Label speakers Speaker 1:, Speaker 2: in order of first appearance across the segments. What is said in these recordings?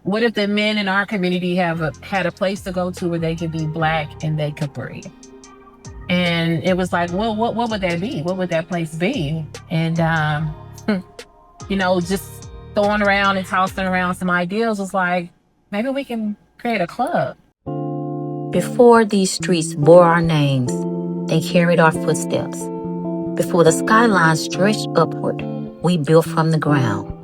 Speaker 1: What if the men in our community had a place to go to where they could be Black and they could breathe? And it was like, well, what would that be? What would that place be? And just throwing around and tossing around some ideas was like, maybe we can create a club.
Speaker 2: Before these streets bore our names, they carried our footsteps. Before the skyline stretched upward, we built from the ground.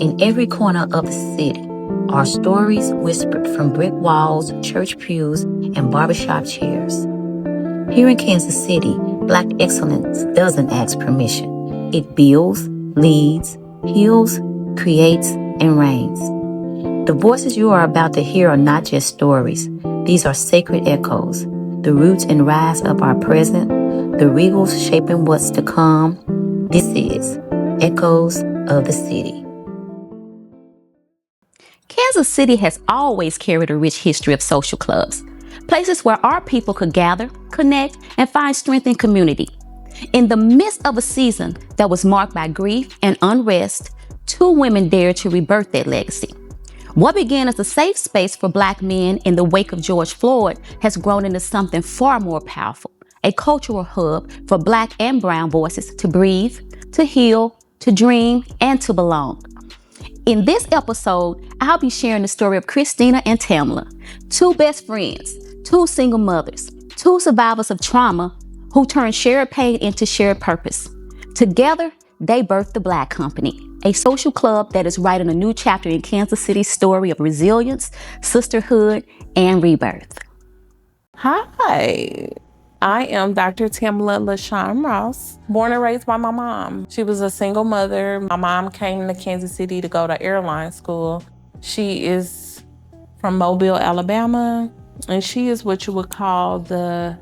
Speaker 2: In every corner of the city, our stories whispered from brick walls, church pews, and barbershop chairs. Here in Kansas City, Black excellence doesn't ask permission. It builds, leads, heals, creates, and reigns. The voices you are about to hear are not just stories. These are sacred echoes, the roots and rise of our present, the regals shaping what's to come. This is Echoes of the City.
Speaker 3: Kansas City has always carried a rich history of social clubs, places where our people could gather, connect, and find strength in community. In the midst of a season that was marked by grief and unrest, two women dared to rebirth that legacy. What began as a safe space for Black men in the wake of George Floyd has grown into something far more powerful, a cultural hub for Black and brown voices to breathe, to heal, to dream, and to belong. In this episode, I'll be sharing the story of Christina and Tamla, two best friends, two single mothers, two survivors of trauma who turned shared pain into shared purpose. Together, they birthed the Blakk Company, a social club that is writing a new chapter in Kansas City's story of resilience, sisterhood, and rebirth.
Speaker 4: Hi, I am Dr. Tamla LaShawn Ross, born and raised by my mom. She was a single mother. My mom came to Kansas City to go to airline school. She is from Mobile, Alabama, and she is what you would call the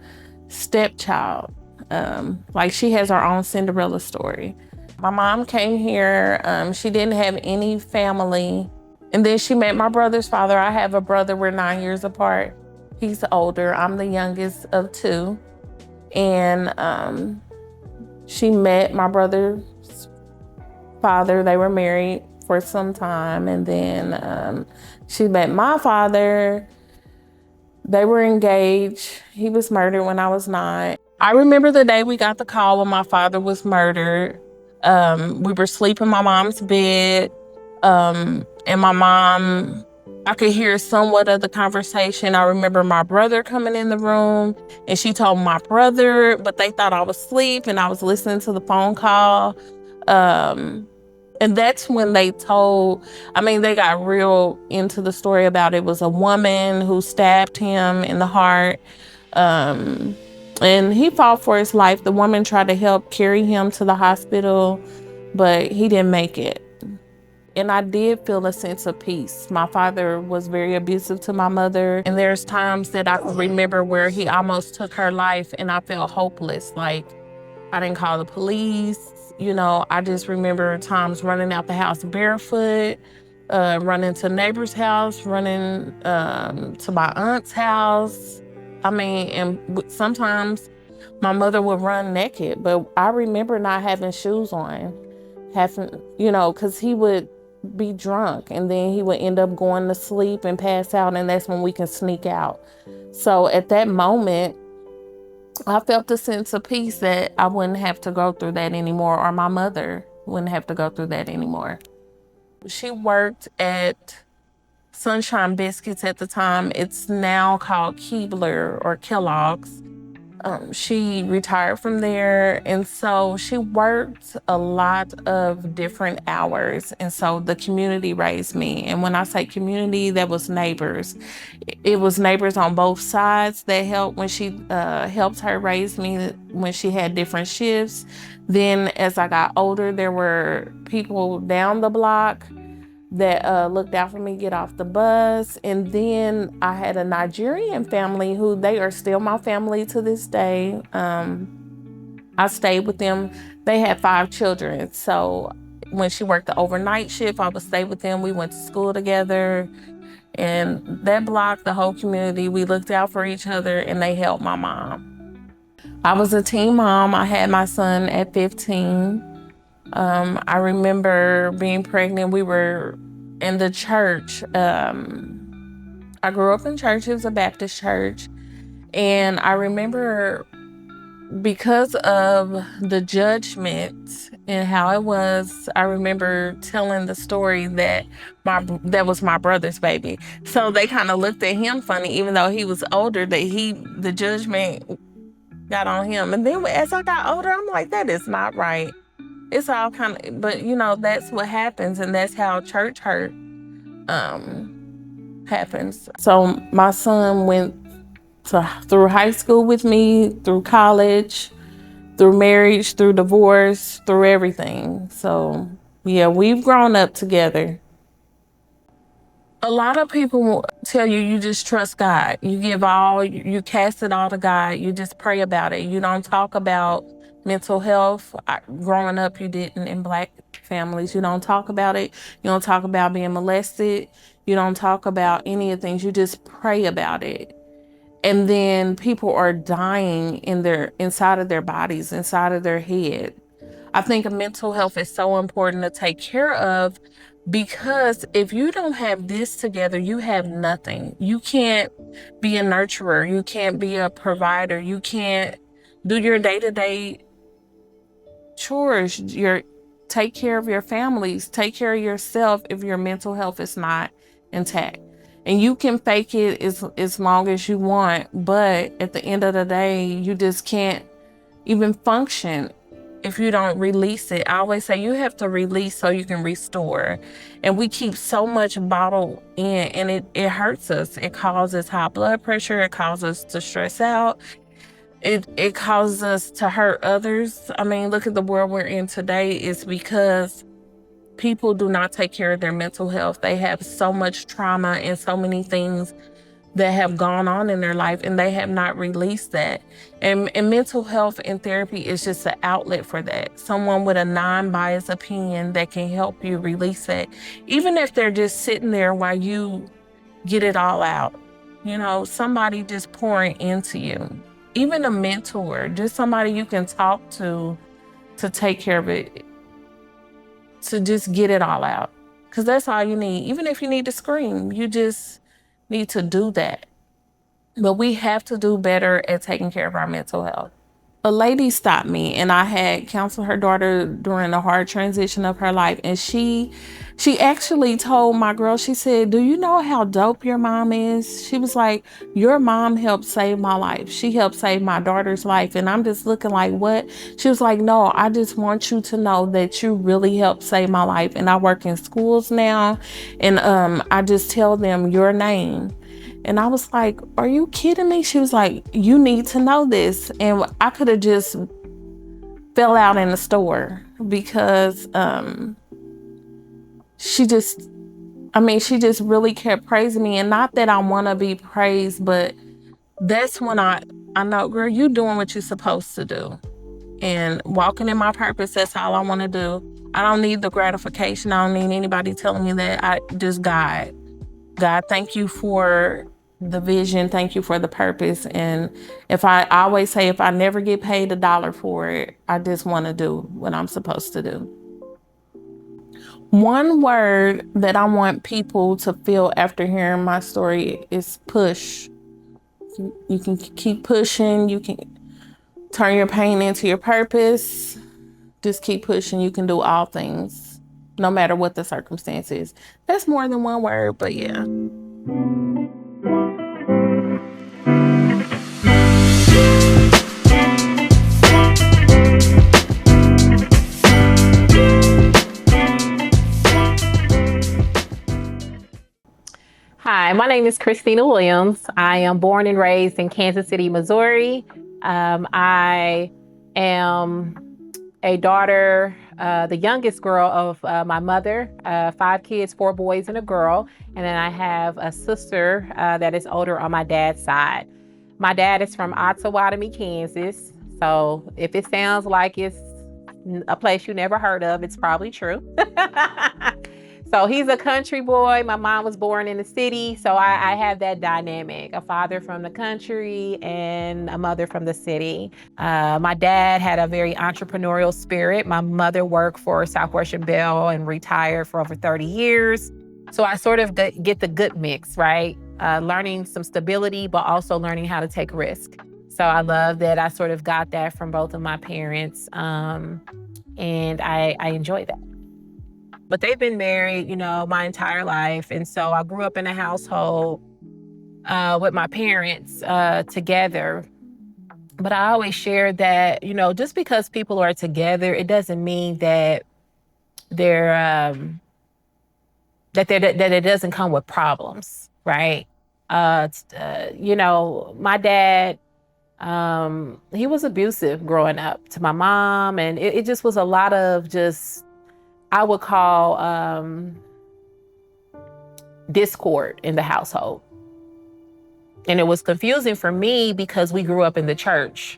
Speaker 4: stepchild. Like she has her own Cinderella story. My mom came here, she didn't have any family. And then she met my brother's father. I have a brother, we're 9 years apart. He's older, I'm the youngest of two. And she met my brother's father. They were married for some time. And then she met my father. They were engaged. He was murdered when I was 9. I remember the day we got the call when my father was murdered. We were sleeping in my mom's bed, and my mom, I could hear somewhat of the conversation. I remember my brother coming in the room, and she told my brother, but they thought I was asleep, and I was listening to the phone call. And that's when they they got real into the story about it was a woman who stabbed him in the heart. And he fought for his life. The woman tried to help carry him to the hospital, but he didn't make it. And I did feel a sense of peace. My father was very abusive to my mother. And there's times that I can remember where he almost took her life and I felt hopeless. Like I didn't call the police. I just remember times running out the house barefoot, running to neighbor's house, running to my aunt's house. And sometimes my mother would run naked, but I remember not having shoes on, because he would be drunk and then he would end up going to sleep and pass out, and that's when we can sneak out. So at that moment, I felt a sense of peace that I wouldn't have to go through that anymore, or my mother wouldn't have to go through that anymore. She worked at Sunshine Biscuits at the time. It's now called Keebler or Kellogg's. She retired from there, and so she worked a lot of different hours, and so the community raised me. And when I say community, that was neighbors. It was neighbors on both sides that helped when she helped her raise me when she had different shifts. Then as I got older, there were people down the block that looked out for me get off the bus. And then I had a Nigerian family who they are still my family to this day. I stayed with them. They had 5 children. So when she worked the overnight shift, I would stay with them. We went to school together. And that block, the whole community, we looked out for each other and they helped my mom. I was a teen mom. I had my son at 15. I remember being pregnant. We were And the church, I grew up in church. It was a Baptist church. And I remember, because of the judgment and how it was, I remember telling the story that was my brother's baby. So they kind of looked at him funny, even though he was older, that the judgment got on him. And then as I got older, I'm like, that is not right. It's all kind of, but that's what happens, and that's how church hurt happens. So my son went through high school with me, through college, through marriage, through divorce, through everything. So yeah, we've grown up together. A lot of people will tell you, you just trust God. You cast it all to God. You just pray about it. You don't talk about mental health. Growing up, you didn't in Black families. You don't talk about it. You don't talk about being molested. You don't talk about any of the things. You just pray about it. And then people are dying inside of their bodies, inside of their head. I think mental health is so important to take care of, because if you don't have this together, you have nothing. You can't be a nurturer. You can't be a provider. You can't do your day-to-day chores. Take care of your families. Take care of yourself if your mental health is not intact. And you can fake it as long as you want, but at the end of the day, you just can't even function if you don't release it. I always say you have to release so you can restore. And we keep so much bottled in, and it hurts us. It causes high blood pressure. It causes us to stress out. It causes us to hurt others. I mean, look at the world we're in today. It's because people do not take care of their mental health. They have so much trauma and so many things that have gone on in their life, and they have not released that. And mental health and therapy is just an outlet for that. Someone with a non-biased opinion that can help you release it, even if they're just sitting there while you get it all out. Somebody just pouring into you. Even a mentor, just somebody you can talk to take care of it, to just get it all out. Because that's all you need. Even if you need to scream, you just need to do that. But we have to do better at taking care of our mental health. A lady stopped me, and I had counseled her daughter during a hard transition of her life. And she actually told my girl, she said, "Do you know how dope your mom is?" She was like, "Your mom helped save my life. She helped save my daughter's life." And I'm just looking like, what? She was like, "No, I just want you to know that you really helped save my life. And I work in schools now, and I just tell them your name." And I was like, "Are you kidding me?" She was like, "You need to know this." And I could have just fell out in the store, because she just really kept praising me. And not that I want to be praised, but that's when I know, girl, you doing what you're supposed to do. And walking in my purpose, that's all I want to do. I don't need the gratification. I don't need anybody telling me that. God, thank you for the vision. Thank you for the purpose. And I always say, if I never get paid $1 for it, I just want to do what I'm supposed to do. One word that I want people to feel after hearing my story is push. You can keep pushing. You can turn your pain into your purpose. Just keep pushing. You can do all things, no matter what the circumstances. That's more than one word, but yeah.
Speaker 1: Hi, my name is Christina Williams. I am born and raised in Kansas City, Missouri. I am a daughter, the youngest girl of my mother, 5 kids, 4 boys and a girl. And then I have a sister that is older on my dad's side. My dad is from Ottawatomie, Kansas. So if it sounds like it's a place you never heard of, it's probably true. So he's a country boy. My mom was born in the city. So I have that dynamic, a father from the country and a mother from the city. My dad had a very entrepreneurial spirit. My mother worked for Southwestern Bell and retired for over 30 years. So I sort of get the good mix, right? Learning some stability, but also learning how to take risk. So I love that I sort of got that from both of my parents, and I enjoy that. But they've been married, my entire life. And so I grew up in a household with my parents together. But I always share that, just because people are together, it doesn't mean that they're that it doesn't come with problems, right? My dad, he was abusive growing up to my mom, and it just was a lot of just, I would call discord in the household. And it was confusing for me because we grew up in the church.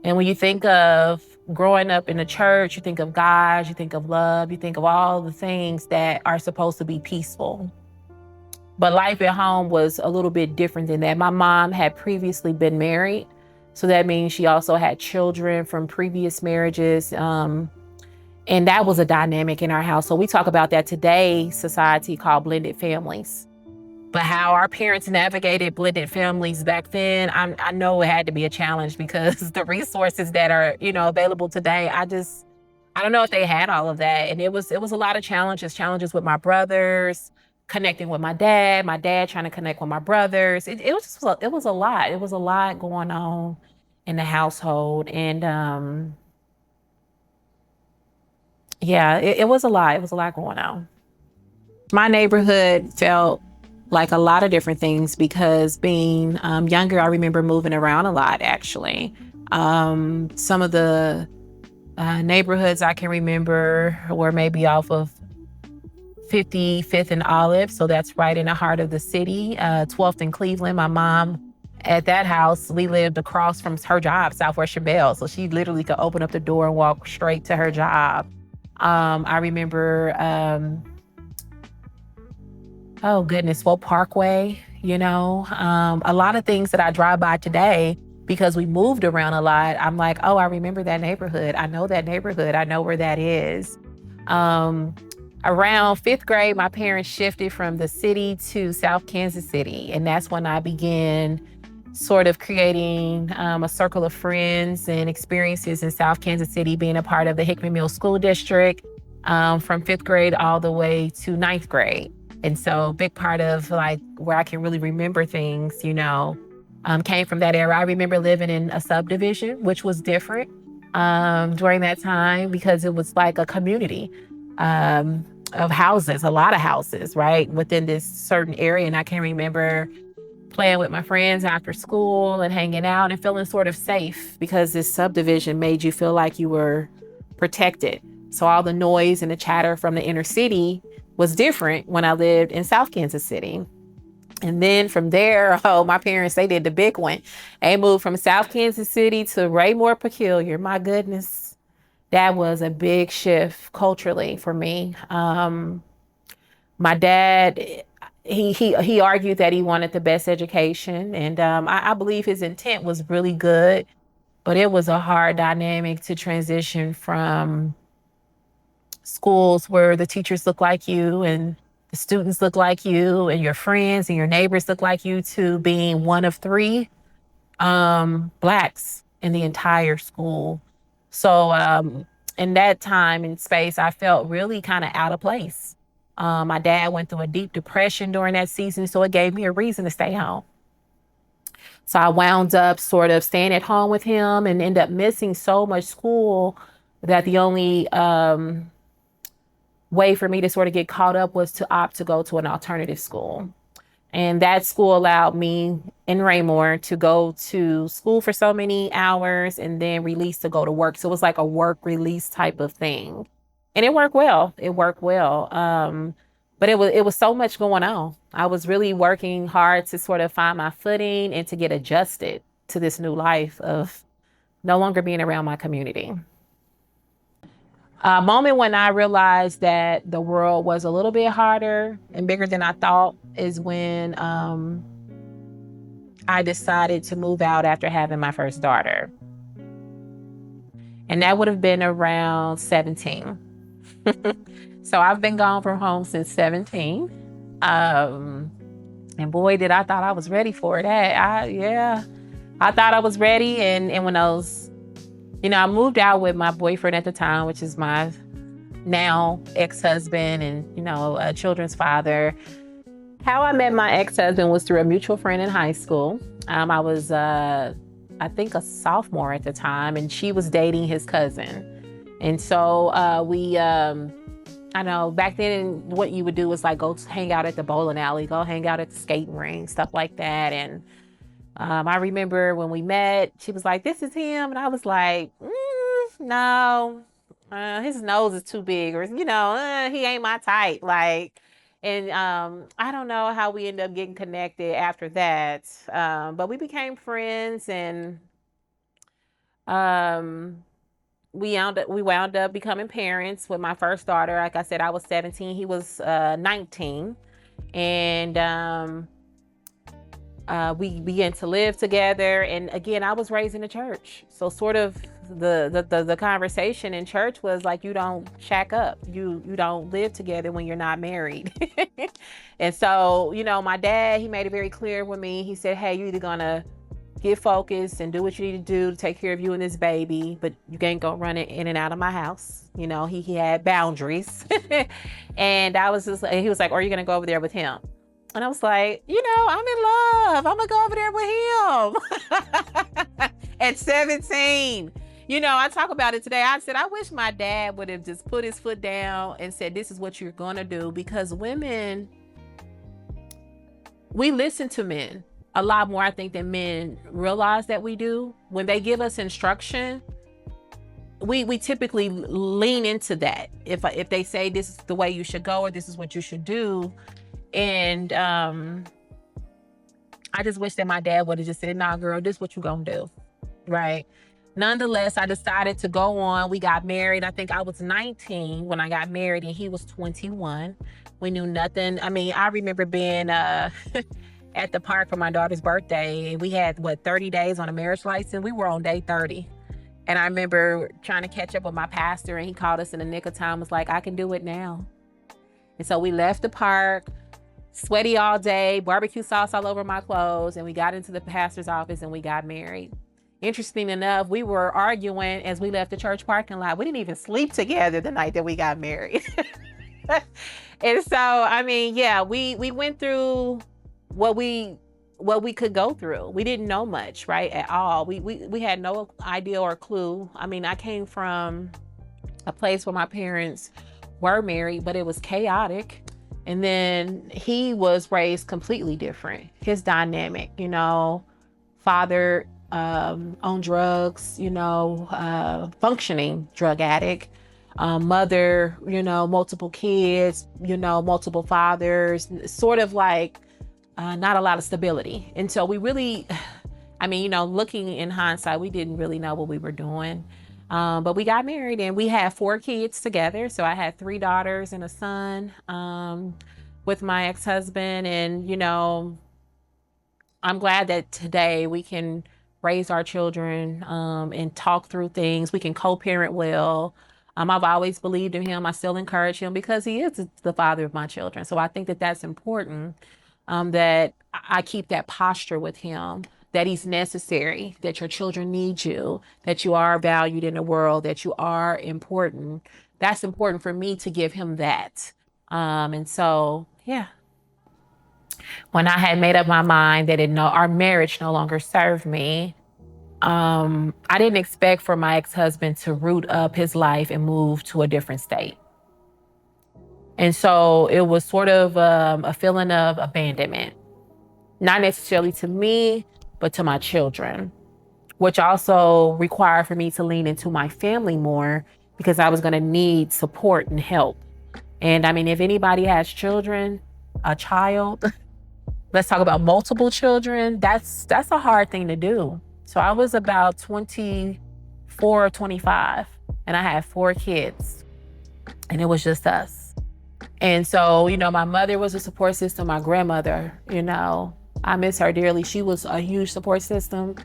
Speaker 1: And when you think of growing up in the church, you think of God, you think of love, you think of all the things that are supposed to be peaceful. But life at home was a little bit different than that. My mom had previously been married. So that means she also had children from previous marriages. And that was a dynamic in our house. So we talk about that today, society called blended families. But how our parents navigated blended families back then, I know it had to be a challenge because the resources that are, available today, I don't know if they had all of that. And it was a lot of challenges with my brothers, connecting with my dad trying to connect with my brothers. It was a lot. It was a lot going on in the household. And yeah, it was a lot. It was a lot going on. My neighborhood felt like a lot of different things because being younger, I remember moving around a lot, actually. Some of the neighborhoods I can remember were maybe off of 55th and Olive, so that's right in the heart of the city. 12th and Cleveland. My mom, at that house, we lived across from her job, Southwestern Bell, so she literally could open up the door and walk straight to her job. I remember, oh goodness, Parkway, a lot of things that I drive by today because we moved around a lot. I'm like, oh, I remember that neighborhood. I know that neighborhood. I know where that is. Around 5th grade, my parents shifted from the city to South Kansas City. And that's when I began sort of creating a circle of friends and experiences in South Kansas City, being a part of the Hickman Mills School District from 5th grade all the way to 9th grade. And so a big part of like where I can really remember things, came from that era. I remember living in a subdivision, which was different during that time because it was like a community of houses, a lot of houses, right, within this certain area. And I can remember playing with my friends after school and hanging out and feeling sort of safe because this subdivision made you feel like you were protected. So all the noise and the chatter from the inner city was different when I lived in South Kansas City. And then from there, my parents, they did the big one. They moved from South Kansas City to Raymore Peculiar. My goodness, that was a big shift culturally for me. My dad, he argued that he wanted the best education. And I believe his intent was really good, but it was a hard dynamic to transition from schools where the teachers look like you and the students look like you and your friends and your neighbors look like you to being one of 3 Blacks in the entire school. So in that time and space, I felt really kind of out of place. My dad went through a deep depression during that season, so it gave me a reason to stay home. So I wound up sort of staying at home with him and ended up missing so much school that the only way for me to sort of get caught up was to opt to go to an alternative school. And that school allowed me in Raymore to go to school for so many hours and then release to go to work. So it was like a work release type of thing. And it worked well. But it was so much going on. I was really working hard to sort of find my footing and to get adjusted to this new life of no longer being around my community. A moment when I realized that the world was a little bit harder and bigger than I thought is when I decided to move out after having my first daughter. And that would have been around 17. So I've been gone from home since 17. And boy, did I thought I was ready for that. I thought I was ready. And when I was, I moved out with my boyfriend at the time, which is my now ex-husband and, a children's father. How I met my ex-husband was through a mutual friend in high school. I was, I think, a sophomore at the time, and she was dating his cousin. And so I know back then what you would do was like go hang out at the bowling alley, go hang out at the skating ring, stuff like that. And I remember when we met, she was like, "This is him." And I was like, no, his nose is too big, or, he ain't my type. Like, and I don't know how we ended up getting connected after that. But we became friends, and um, we wound up becoming parents with my first daughter. Like I said, I was 17, he was 19. And we began to live together. And again, I was raised in the church. So sort of the conversation in church was like, you don't shack up. You don't live together when you're not married. And so, my dad, he made it very clear with me. He said, "Hey, you're either gonna get focused and do what you need to do to take care of you and this baby, but you can't go running in and out of my house." He had boundaries. And I was just like, he was like, "Or are you gonna go over there with him?" And I was like, I'm in love. I'm gonna go over there with him. At 17. I talk about it today. I said, I wish my dad would have just put his foot down and said, "This is what you're gonna do." Because women, we listen to men a lot more, I think, than men realize that we do. When they give us instruction, we typically lean into that. If they say this is the way you should go, or this is what you should do. And I just wish that my dad would have just said, "Nah, girl, this is what you gonna do." Right. Nonetheless, I decided to go on. We got married. I think I was 19 when I got married, and he was 21. We knew nothing. I mean, I remember being at the park for my daughter's birthday, and we had 30 days on a marriage license. We were on day 30. And I remember trying to catch up with my pastor, and he called us in the nick of time, was like, "I can do it now." And so we left the park, sweaty all day, barbecue sauce all over my clothes, and we got into the pastor's office and we got married. Interesting enough, we were arguing as we left the church parking lot. We didn't even sleep together the night that we got married. And so, I mean, yeah, we went through what we could go through. We didn't know much, right, at all. We had no idea or clue. I mean, I came from a place where my parents were married, but it was chaotic. And then he was raised completely different. His dynamic, father on drugs, functioning drug addict, mother, multiple kids, multiple fathers, sort of like not a lot of stability. And so we really, I mean, looking in hindsight, we didn't really know what we were doing. But we got married, and we had 4 kids together. So I had 3 daughters and a son with my ex-husband. And, I'm glad that today we can raise our children and talk through things. We can co-parent well. I've always believed in him. I still encourage him because he is the father of my children. So I think that that's important, that I keep that posture with him, that he's necessary, that your children need you, that you are valued in the world, that you are important. That's important for me to give him that. And so, yeah. When I had made up my mind that our marriage no longer served me, I didn't expect for my ex-husband to root up his life and move to a different state. And so it was sort of a feeling of abandonment, not necessarily to me, but to my children, which also required for me to lean into my family more because I was going to need support and help. And I mean, if anybody has children, a child, let's talk about multiple children, that's a hard thing to do. So I was about 24 or 25, and I had 4 kids, and it was just us. And so, my mother was a support system. My grandmother, I miss her dearly. She was a huge support system,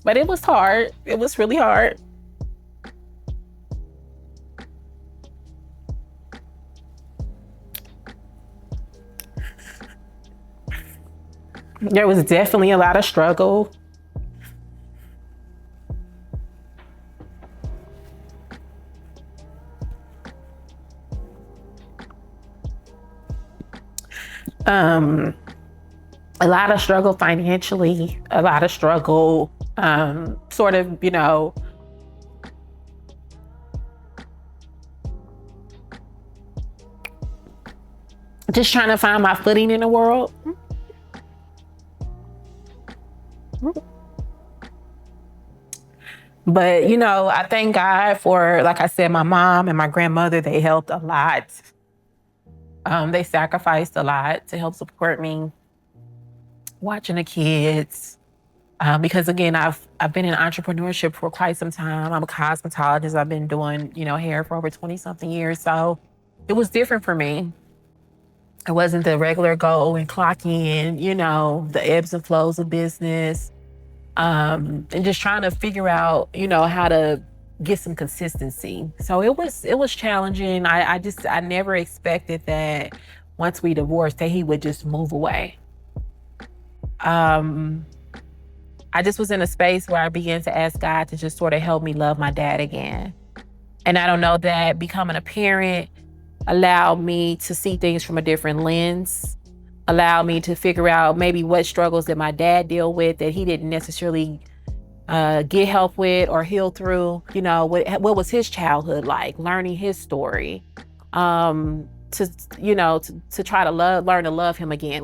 Speaker 1: but it was hard. It was really hard. There was definitely a lot of struggle. A lot of struggle financially, a lot of struggle, sort of, just trying to find my footing in the world. But, I thank God for, like I said, my mom and my grandmother, they helped a lot. They sacrificed a lot to help support me, watching the kids. Because again, I've been in entrepreneurship for quite some time. I'm a cosmetologist. I've been doing, hair for over 20 something years. So it was different for me. It wasn't the regular go and clock in, the ebbs and flows of business. And just trying to figure out, how to get some consistency. So it was challenging. I never expected that once we divorced that he would just move away. I just was in a space where I began to ask God to just sort of help me love my dad again. And I don't know that becoming a parent allowed me to see things from a different lens, allowed me to figure out maybe what struggles that my dad dealt with that he didn't necessarily get help with or heal through. What was his childhood like, learning his story, to try to learn to love him again,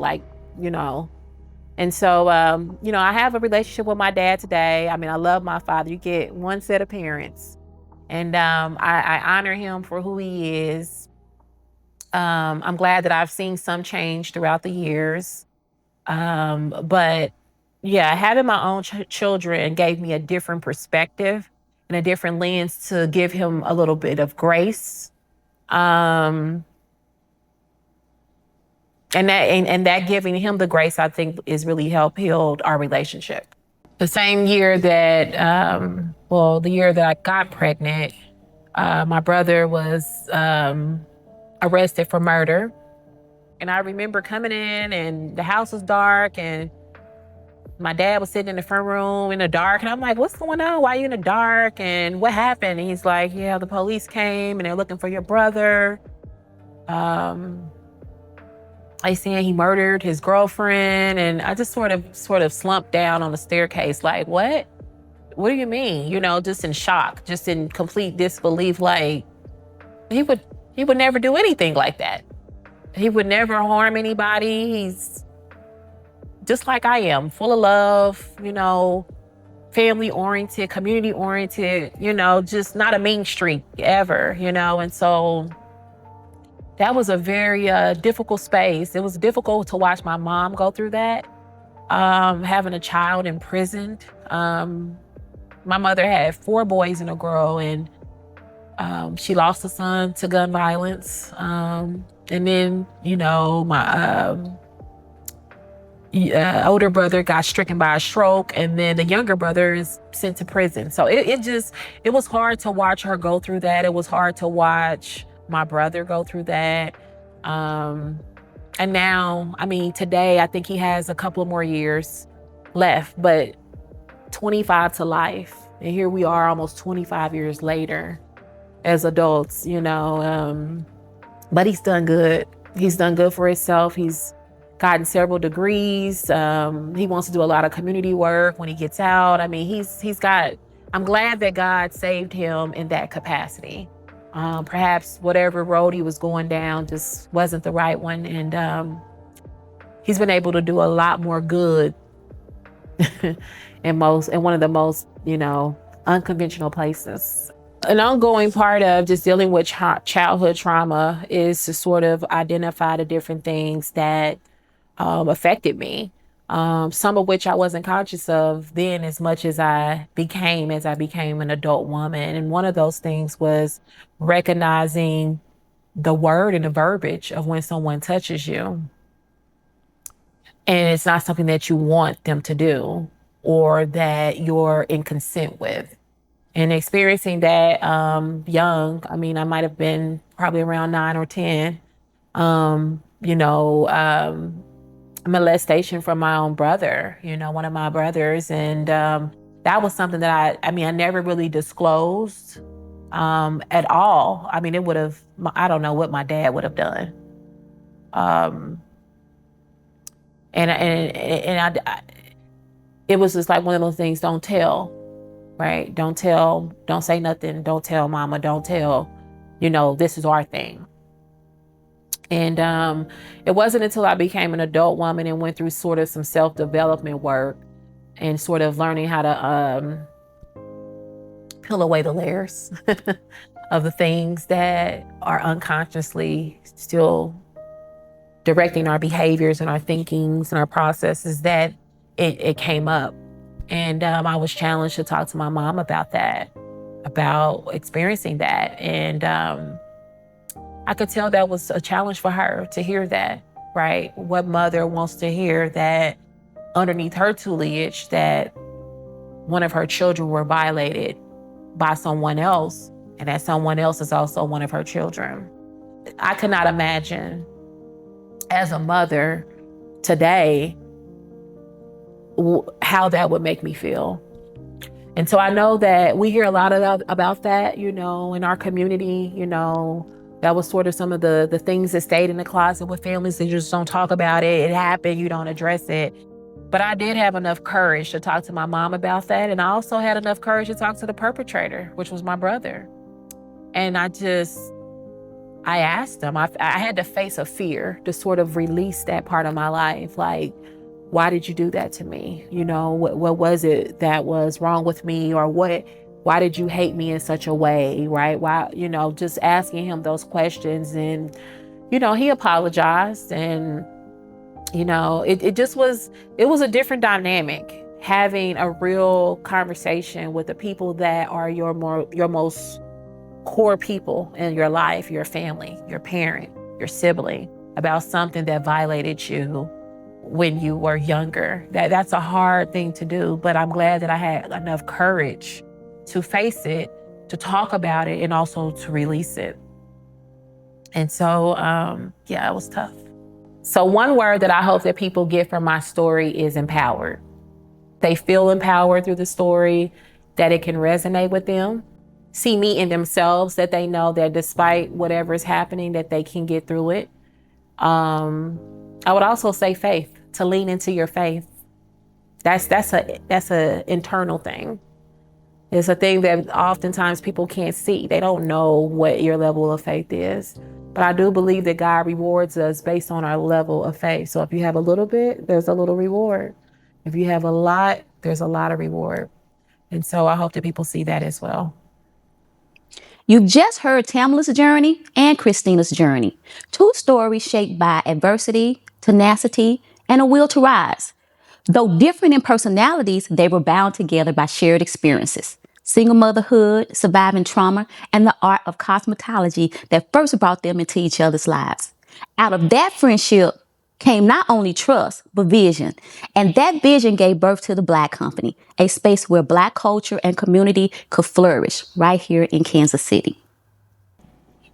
Speaker 1: And so, I have a relationship with my dad today. I mean, I love my father. You get one set of parents. And I honor him for who he is. I'm glad that I've seen some change throughout the years. But yeah, having my own children gave me a different perspective and a different lens to give him a little bit of grace. And that giving him the grace, I think, is really helped heal our relationship. The same year that, the year that I got pregnant, my brother was arrested for murder. And I remember coming in and the house was dark and my dad was sitting in the front room in the dark. And I'm like, what's going on? Why are you in the dark? And what happened? And he's like, yeah, the police came and they're looking for your brother. I saying he murdered his girlfriend. And I just sort of slumped down on the staircase like, what? What do you mean? Just in shock, just in complete disbelief. Like he would never do anything like that. He would never harm anybody. He's just like I am, full of love, family oriented, community oriented, just not a mean streak ever, And so that was a very difficult space. It was difficult to watch my mom go through that, having a child imprisoned. My mother had 4 boys and a girl, and she lost a son to gun violence. And then, my older brother got stricken by a stroke, and then the younger brother is sent to prison. So it was hard to watch her go through that. It was hard to watch my brother go through that. And now, today, I think he has a couple of more years left, but 25 to life. And here we are almost 25 years later as adults, but he's done good. He's done good for himself. He's gotten several degrees. He wants to do a lot of community work when he gets out. I'm glad that God saved him in that capacity. Perhaps whatever road he was going down just wasn't the right one. And he's been able to do a lot more good in one of the most, unconventional places. An ongoing part of just dealing with childhood trauma is to sort of identify the different things that affected me, some of which I wasn't conscious of then as much as I became an adult woman. And one of those things was recognizing the word and the verbiage of when someone touches you. And it's not something that you want them to do or that you're in consent with. And experiencing that young, I might have been probably around 9 or 10. My molestation from my own brother, one of my brothers. And that was something that I never really disclosed at all. I mean, it would have, I don't know what my dad would have done. It was just like one of those things, don't tell, right? Don't tell, don't say nothing, don't tell mama, don't tell, this is our thing. And it wasn't until I became an adult woman and went through sort of some self-development work and sort of learning how to peel away the layers of the things that are unconsciously still directing our behaviors and our thinkings and our processes, that it came up. And I was challenged to talk to my mom about that, about experiencing that. And I could tell that was a challenge for her to hear that, right? What mother wants to hear that underneath her tutelage that one of her children were violated by someone else, and that someone else is also one of her children? I could not imagine as a mother today how that would make me feel. And so I know that we hear a lot about that, in our community, that was sort of some of the things that stayed in the closet with families. They just don't talk about it. It happened, you don't address it. But I did have enough courage to talk to my mom about that. And I also had enough courage to talk to the perpetrator, which was my brother. And I asked him, I had to face a fear to sort of release that part of my life. Like, why did you do that to me? What was it that was wrong with me? Or why did you hate me in such a way, right? Why, just asking him those questions. And, he apologized. And, it was a different dynamic, having a real conversation with the people that are your most core people in your life, your family, your parent, your sibling, about something that violated you when you were younger. That's a hard thing to do, but I'm glad that I had enough courage to face it, to talk about it, and also to release it. And so, it was tough. So one word that I hope that people get from my story is empowered. They feel empowered through the story, that it can resonate with them, see me in themselves, that they know that despite whatever is happening, that they can get through it. I would also say faith, to lean into your faith. That's a internal thing. It's a thing that oftentimes people can't see. They don't know what your level of faith is. But I do believe that God rewards us based on our level of faith. So if you have a little bit, there's a little reward. If you have a lot, there's a lot of reward. And so I hope that people see that as well.
Speaker 3: You've just heard Tamala's journey and Christina's journey. Two stories shaped by adversity, tenacity, and a will to rise. Though different in personalities, they were bound together by shared experiences. Single motherhood, surviving trauma, and the art of cosmetology that first brought them into each other's lives. Out of that friendship came not only trust, but vision. And that vision gave birth to the Blakk Company, a space where Black culture and community could flourish right here in Kansas City.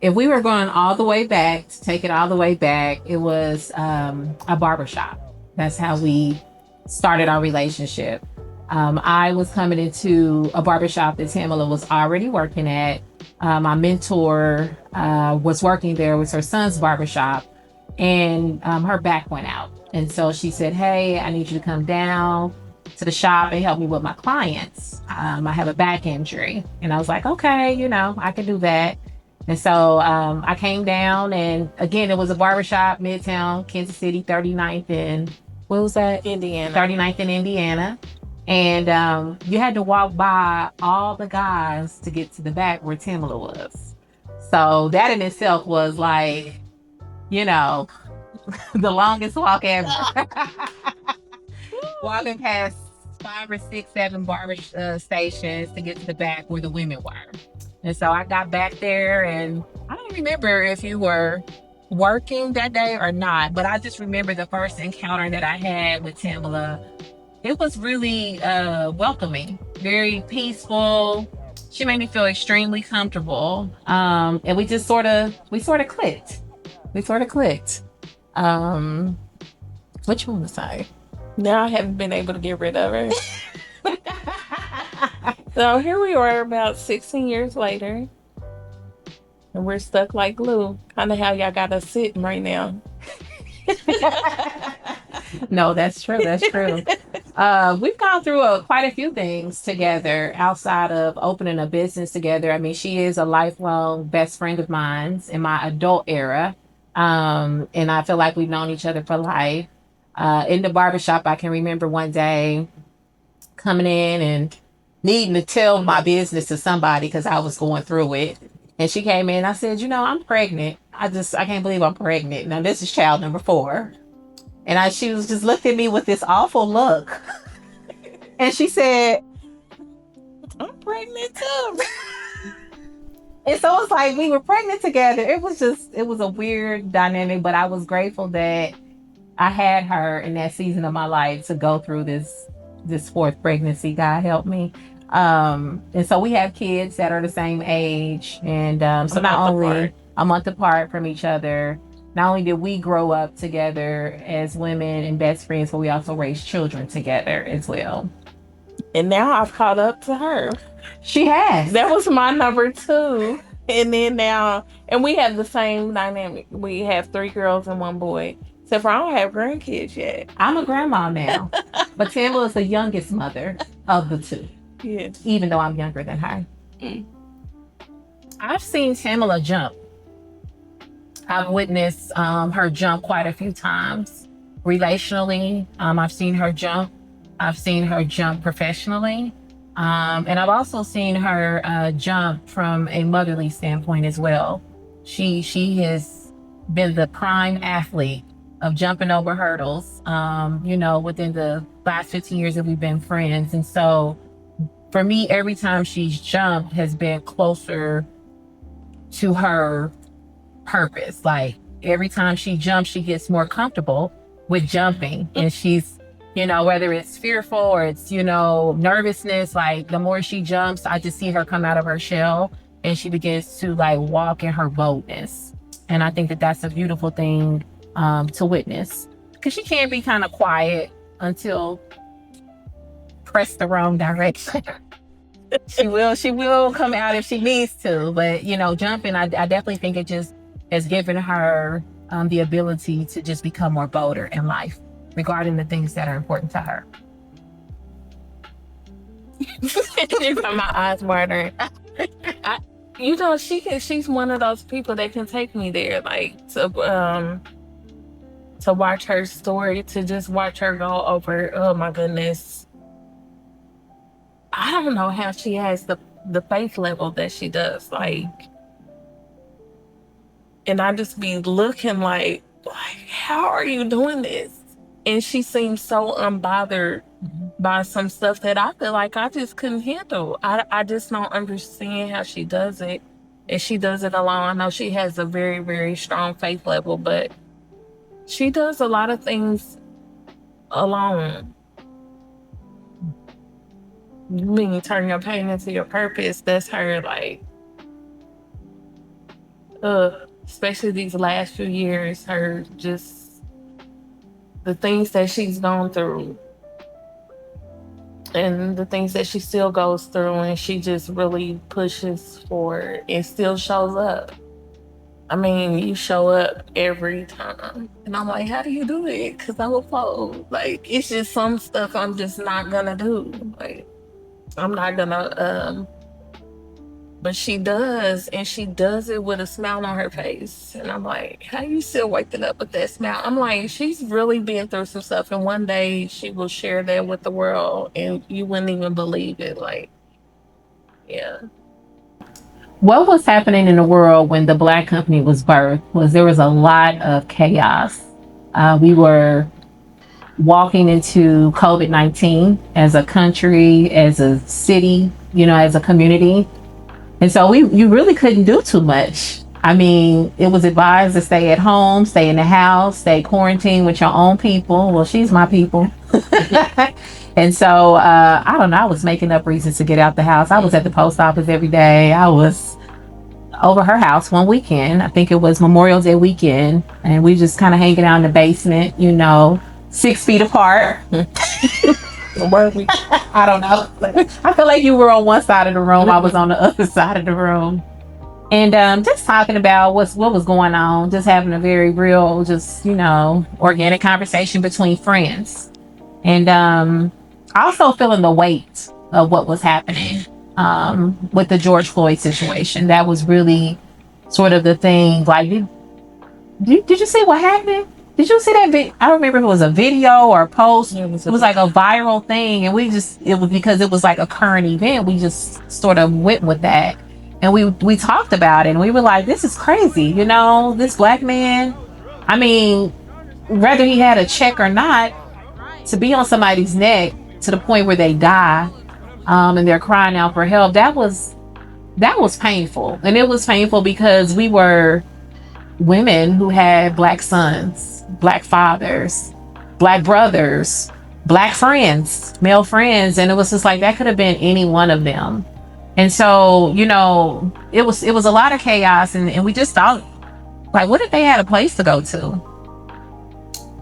Speaker 1: If we were going all the way back, to take it all the way back, it was a barbershop. That's how we started our relationship. I was coming into a barbershop that Tamala was already working at. My mentor was working there with her son's barbershop, and her back went out. And so she said, hey, I need you to come down to the shop and help me with my clients. I have a back injury. And I was like, okay, I can do that. And so I came down, and again, it was a barbershop, Midtown, Kansas City, 39th and, what was that?
Speaker 4: Indiana.
Speaker 1: 39th and Indiana. And you had to walk by all the guys to get to the back where Tamala was. So that in itself was like, the longest walk ever. Walking past 5 or 6, 7 barber stations to get to the back where the women were. And so I got back there, and I don't remember if you were working that day or not, but I just remember the first encounter that I had with Tamala. It was really welcoming, very peaceful. She made me feel extremely comfortable. And we sort of clicked. What you want to say?
Speaker 4: Now I haven't been able to get rid of her. So here we are about 16 years later. And we're stuck like glue. Kind of how y'all got us sitting right now.
Speaker 1: No, that's true. That's true. We've gone through quite a few things together outside of opening a business together. I mean, she is a lifelong best friend of mine in my adult era. And I feel like we've known each other for life. In the barbershop, I can remember one day coming in and needing to tell my business to somebody because I was going through it. And she came in. I said, I'm pregnant. I can't believe I'm pregnant. Now this is child number 4. And she was just looked at me with this awful look. And she said,
Speaker 4: I'm pregnant too.
Speaker 1: and so it's like we were pregnant together. It was a weird dynamic, but I was grateful that I had her in that season of my life to go through this 4th pregnancy. God help me. And so we have kids that are the same age. And so not only a month apart from each other, not only did we grow up together as women and best friends, but we also raised children together as well.
Speaker 4: And now I've caught up to her.
Speaker 1: She has.
Speaker 4: That was my number 2. And then now, and we have the same dynamic. We have 3 girls and 1 boy. Except for I don't have grandkids yet.
Speaker 1: I'm a grandma now. But Tamla is the youngest mother of the 2.
Speaker 4: Yes.
Speaker 1: Even though I'm younger than her. I've seen Tamla jump. I've witnessed her jump quite a few times. Relationally, I've seen her jump. I've seen her jump professionally. And I've also seen her jump from a motherly standpoint as well. She has been the prime athlete of jumping over hurdles, within the last 15 years that we've been friends. And so for me, every time she's jumped has been closer to her purpose. Like every time she jumps, she gets more comfortable with jumping. And she's, whether it's fearful or it's, nervousness, like the more she jumps, I just see her come out of her shell and she begins to like walk in her boldness. And I think that that's a beautiful thing to witness, because she can be kind of quiet until pressed the wrong direction. She will come out if she needs to, but jumping, I definitely think it just has given her the ability to just become more bolder in life regarding the things that are important to her.
Speaker 4: She's got my eyes watering. She's one of those people that can take me there, like to watch her story, to just watch her go over. Oh my goodness. I don't know how she has the faith level that she does. Like, and I just be looking like, how are you doing this? And she seems so unbothered by some stuff that I feel like I just couldn't handle. I just don't understand how she does it. And she does it alone. I know she has a very, very strong faith level, but she does a lot of things alone. You mean turn your pain into your purpose? That's her, like, especially these last few years, her just the things that she's gone through and the things that she still goes through, and she just really pushes forward and still shows up. I mean, you show up every time. And I'm like, how do you do it? Because I will fold. Like, it's just some stuff I'm just not going to do. Like, I'm not going to, but she does. And she does it with a smile on her face. And I'm like, how you still waking up with that smile? I'm like, she's really been through some stuff. And one day she will share that with the world and you wouldn't even believe it. Like, yeah.
Speaker 1: What was happening in the world when the Blakk Company was birthed was there was a lot of chaos. We were walking into COVID-19 as a country, as a city, as a community. And so you really couldn't do too much. I mean, it was advised to stay at home, stay in the house, stay quarantined with your own people. Well, she's my people. And so, I don't know, I was making up reasons to get out the house. I was at the post office every day. I was over her house one weekend. I think it was Memorial Day weekend. And we just kind of hanging out in the basement, 6 feet apart.
Speaker 4: Were we?
Speaker 1: I don't know. I feel like you were on one side of the room. I was on the other side of the room. And just talking about what was going on, just having a very real, just, organic conversation between friends. And also feeling the weight of what was happening with the George Floyd situation. That was really sort of the thing. Like, did you see what happened? Did you see that I don't remember if it was a video or a post. It was like a viral thing. And it was because it was like a current event. We just sort of went with that. And we talked about it. And we were like, this is crazy. This black man, I mean, whether he had a check or not, to be on somebody's neck to the point where they die, and they're crying out for help, that was painful. And it was painful because we were women who had black sons, black fathers, black brothers, black friends, male friends, and it was just like that could have been any one of them. And so, it was a lot of chaos, and we just thought, like, what if they had a place to go to?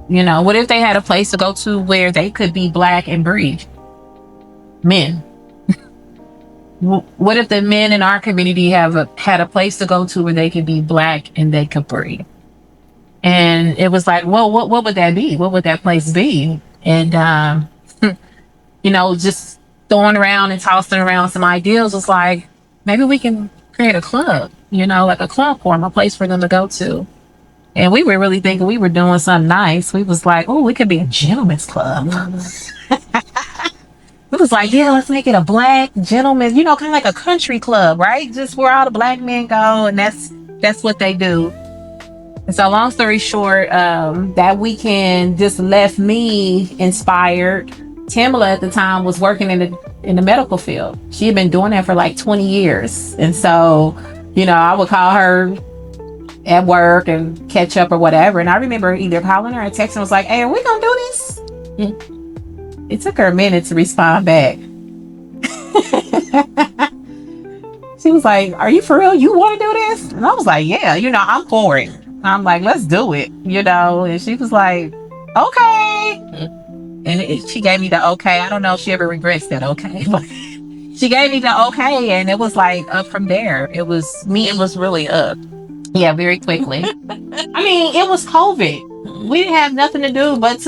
Speaker 1: What if they had a place to go to where they could be black and breathe? Men. What if the men in our community had a place to go to where they could be black and they could breathe? And it was like, well, what would that be? What would that place be? And, just throwing around and tossing around some ideas was like, maybe we can create a club, like a club form, a place for them to go to. And we were really thinking we were doing something nice. We was like, oh, we could be a gentleman's club. It was like, yeah, let's make it a black gentleman, kind of like a country club, right? Just where all the black men go, and that's what they do. And so, long story short, that weekend just left me inspired. Tamala at the time was working in the medical field. She had been doing that for like 20 years, and so, I would call her at work and catch up or whatever. And I remember either calling her or texting, was like, hey, are we gonna do this? It took her a minute to respond back. She was like, are you for real? You want to do this? And I was like, yeah, I'm for it. I'm like, let's do it, and she was like, okay. And she gave me the okay. I don't know if she ever regrets that okay, but she gave me the okay, and it was like up from there. It was
Speaker 4: really up.
Speaker 1: Yeah, very quickly. I mean, it was COVID. We didn't have nothing to do but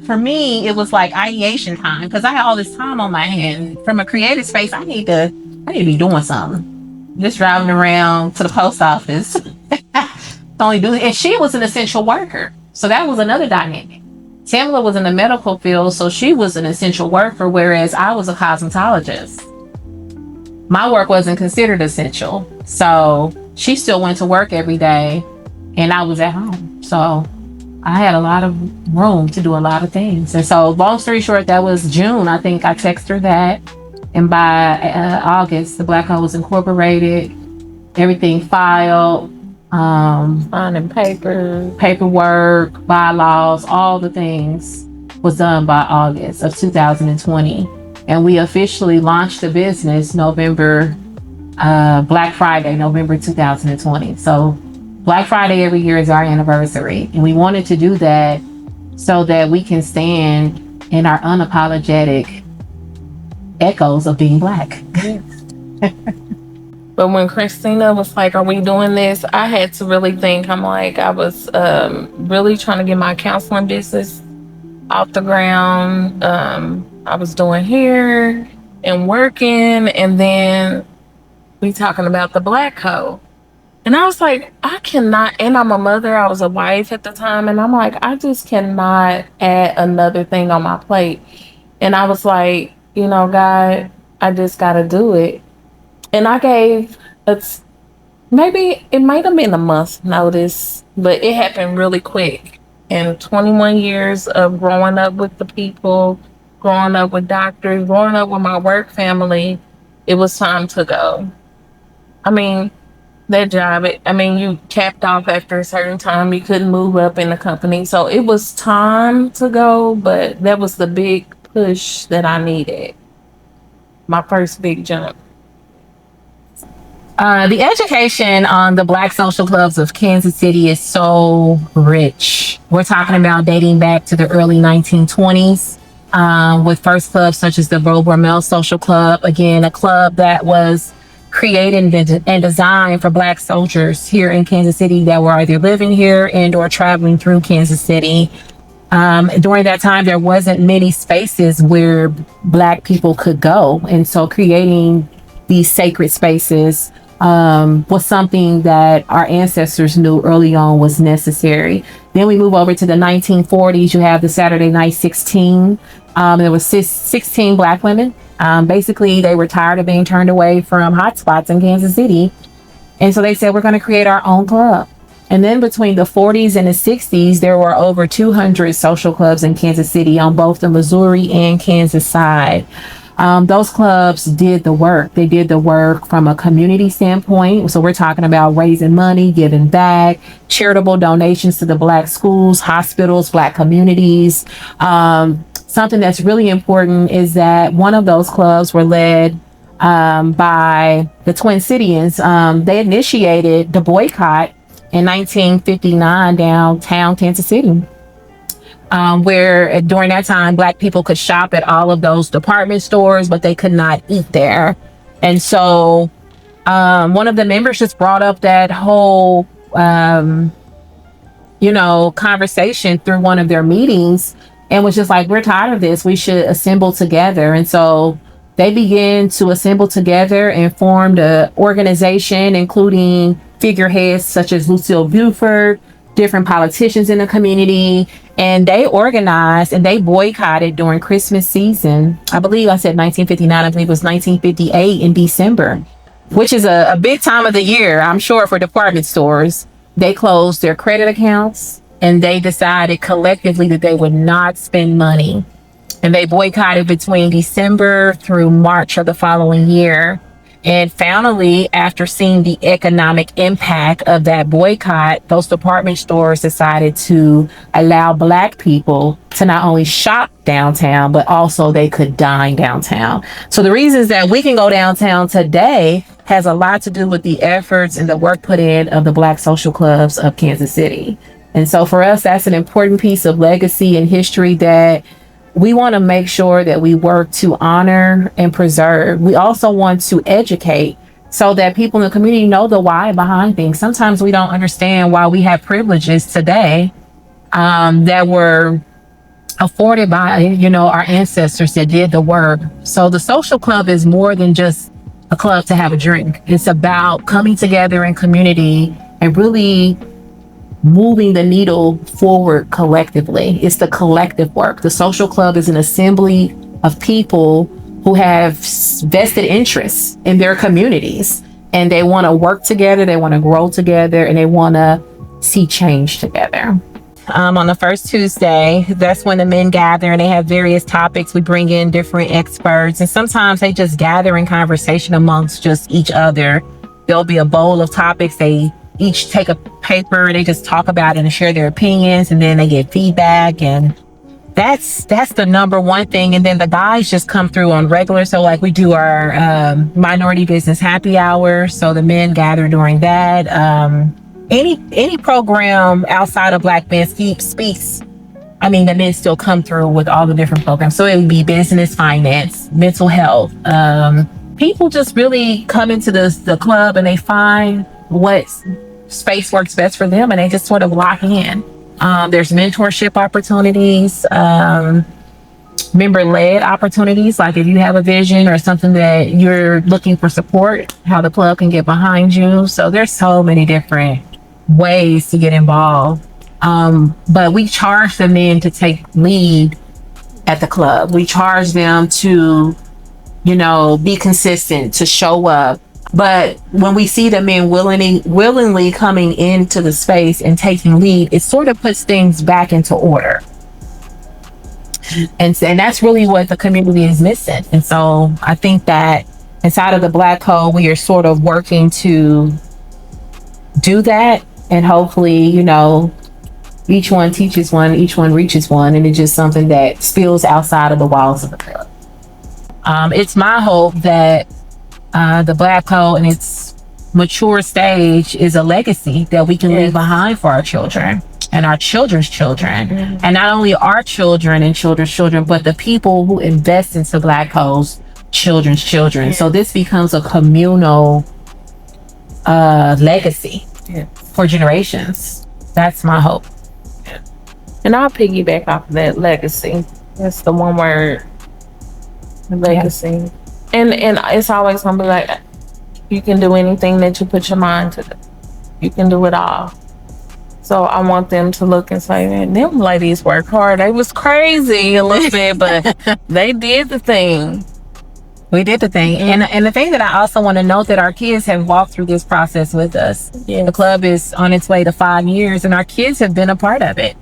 Speaker 1: for me, it was like ideation time because I had all this time on my hand. From a creative space, I need to be doing something. Just driving around to the post office. Only do it. And she was an essential worker. So that was another dynamic. Tamala was in the medical field, so she was an essential worker, whereas I was a cosmetologist. My work wasn't considered essential. So she still went to work every day, and I was at home. So I had a lot of room to do a lot of things. And so, long story short, that was June. I think I texted her that. And by August, the Blakk Co was incorporated, everything filed,
Speaker 4: signing
Speaker 1: paperwork, bylaws, all the things was done by August of 2020. And we officially launched the business Black Friday, November 2020. So Black Friday every year is our anniversary. And we wanted to do that so that we can stand in our unapologetic echoes of being black.
Speaker 4: But when Christina was like, are we doing this? I had to really think. I was really trying to get my counseling business off the ground. I was doing hair and working, and then we talking about the Blakk Co. And I was like, I cannot, and I'm a mother, I was a wife at the time, and I'm like, I just cannot add another thing on my plate. And I was like, God, I just gotta do it. And I gave, maybe it might have been a month notice, but it happened really quick. And 21 years of growing up with the people, growing up with doctors, growing up with my work family, it was time to go. I mean, that job, you capped off after a certain time. You couldn't move up in the company. So it was time to go, but that was the big push that I needed. My first big jump.
Speaker 1: The education on the Black social clubs of Kansas City is so rich. We're talking about dating back to the early 1920s, with first clubs such as the Mel Social Club. Again, a club that was created and designed for Black soldiers here in Kansas City that were either living here and or traveling through Kansas City. During that time, there wasn't many spaces where Black people could go. And so creating these sacred spaces was something that our ancestors knew early on was necessary. Then we move over to the 1940s. You have the Saturday Night 16. There was 16 Black women. Basically, they were tired of being turned away from hotspots in Kansas City. And so they said, we're going to create our own club. And then between the 40s and the 60s, there were over 200 social clubs in Kansas City on both the Missouri and Kansas side. Those clubs did the work. They did the work from a community standpoint. So we're talking about raising money, giving back, charitable donations to the Black schools, hospitals, Black communities. Something that's really important is that one of those clubs were led by the Twin Cityans. They initiated the boycott in 1959 downtown Kansas City, where during that time, Black people could shop at all of those department stores, but they could not eat there. And so one of the members just brought up that whole, conversation through one of their meetings and was just like, we're tired of this. We should assemble together. And so they began to assemble together and formed an organization, including figureheads such as Lucille Buford, different politicians in the community, and they organized and they boycotted during Christmas season. I believe I said 1959. I believe it was 1958 in December, which is a big time of the year, I'm sure, for department stores. They closed their credit accounts and they decided collectively that they would not spend money. And they boycotted between December through March of the following year. And finally, after seeing the economic impact of that boycott, those department stores decided to allow Black people to not only shop downtown, but also they could dine downtown. So the reasons that we can go downtown today has a lot to do with the efforts and the work put in of the Black social clubs of Kansas City. And so for us, that's an important piece of legacy and history that we want to make sure that we work to honor and preserve. We also want to educate so that people in the community know the why behind things. Sometimes we don't understand why we have privileges today that were afforded by, our ancestors that did the work. So the social club is more than just a club to have a drink. It's about coming together in community and really moving the needle forward collectively. It's the collective work. The social club is an assembly of people who have vested interests in their communities, and they want to work together, they want to grow together, and they want to see change together. On the first Tuesday, that's when the men gather and they have various topics. We bring in different experts, and sometimes they just gather in conversation amongst just each other. There'll be a bowl of topics. They each take a paper, they just talk about it and share their opinions, and then they get feedback, and that's the number one thing. And then the guys just come through on regular. So like we do our minority business happy hour, so the men gather during that. Any program outside of Black Men Speaks, the men still come through with all the different programs. So it would be business, finance, mental health. People just really come into the club and they find what space works best for them, and they just sort of lock in. There's mentorship opportunities, member-led opportunities, like if you have a vision or something that you're looking for support, how the club can get behind you. So there's so many different ways to get involved. But we charge the men to take lead at the club. We charge them to, be consistent, to show up. But when we see the men willingly coming into the space and taking lead, it sort of puts things back into order. And that's really what the community is missing. And so I think that inside of the Blakk Co, we are sort of working to do that. And hopefully, each one teaches one, each one reaches one. And it's just something that spills outside of the walls of the club. It's my hope that the Blakk Co and its mature stage is a legacy that we can leave behind for our children and our children's children. And not only our children and children's children, but the people who invest into Blakk Co's children's children. So this becomes a communal legacy for generations. That's my hope.
Speaker 4: And I'll piggyback off of that, legacy. That's the one word, legacy. And it's always gonna be like, you can do anything that you put your mind to do. You can do it all. So I want them to look and say, man, them ladies work hard. They was crazy a little bit, but they did the thing.
Speaker 1: We did the thing. And the thing that I also want to note that our kids have walked through this process with us. The club is on its way to 5 years and our kids have been a part of it.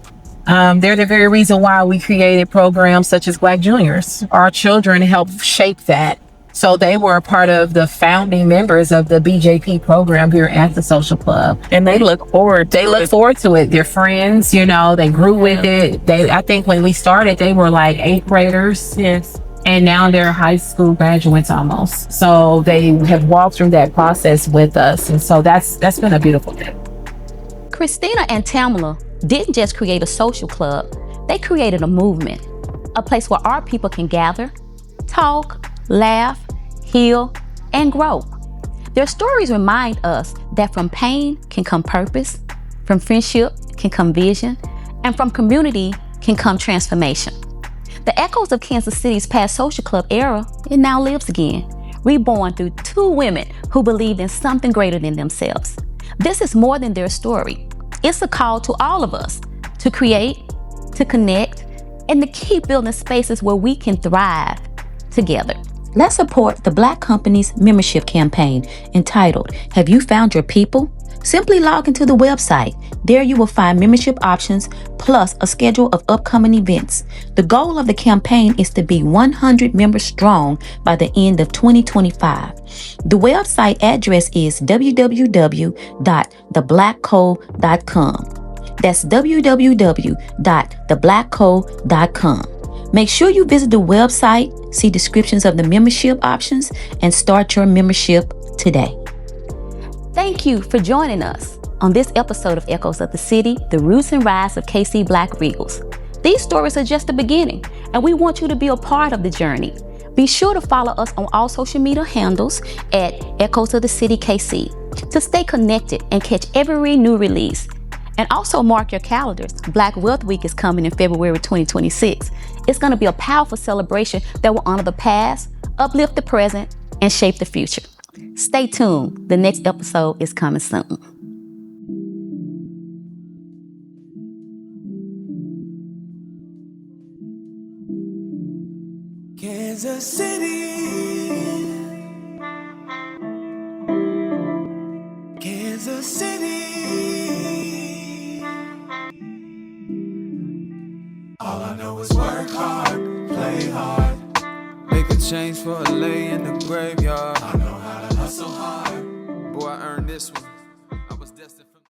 Speaker 1: They're the very reason why we created programs such as Black Juniors. Our children helped shape that. So they were a part of the founding members of the BJP program here at the social club.
Speaker 4: And they look forward
Speaker 1: to it. They're friends, you know, they grew with it. I think when we started, they were like 8th graders.
Speaker 4: Yes.
Speaker 1: And now they're high school graduates almost. So they have walked through that process with us. And so that's been a beautiful thing.
Speaker 3: Christina and Tamala didn't just create a social club, they created a movement, a place where our people can gather, talk, laugh, heal, and grow. Their stories remind us that from pain can come purpose, from friendship can come vision, and from community can come transformation. The echoes of Kansas City's past social club era, it now lives again, reborn through 2 women who believed in something greater than themselves. This is more than their story. It's a call to all of us to create, to connect, and to keep building spaces where we can thrive together. Let's support the Blakk Company's membership campaign entitled, Have You Found Your People? Simply log into the website. There you will find membership options plus a schedule of upcoming events. The goal of the campaign is to be 100 members strong by the end of 2025. The website address is www.theblackco.com. That's www.theblackco.com. Make sure you visit the website, see descriptions of the membership options, and start your membership today. Thank you for joining us on this episode of Echoes of the City, the Roots and Rise of KC Black Regals. These stories are just the beginning, and we want you to be a part of the journey. Be sure to follow us on all social media handles at Echoes of the City KC to stay connected and catch every new release. And also mark your calendars. Black Wealth Week is coming in February 2026. It's going to be a powerful celebration that will honor the past, uplift the present, and shape the future. Stay tuned. The next episode is coming soon.
Speaker 5: Kansas City, Kansas City. All I know is work hard, play hard, make a change for a lay in the graveyard. I know how to hustle hard, boy, I earned this one.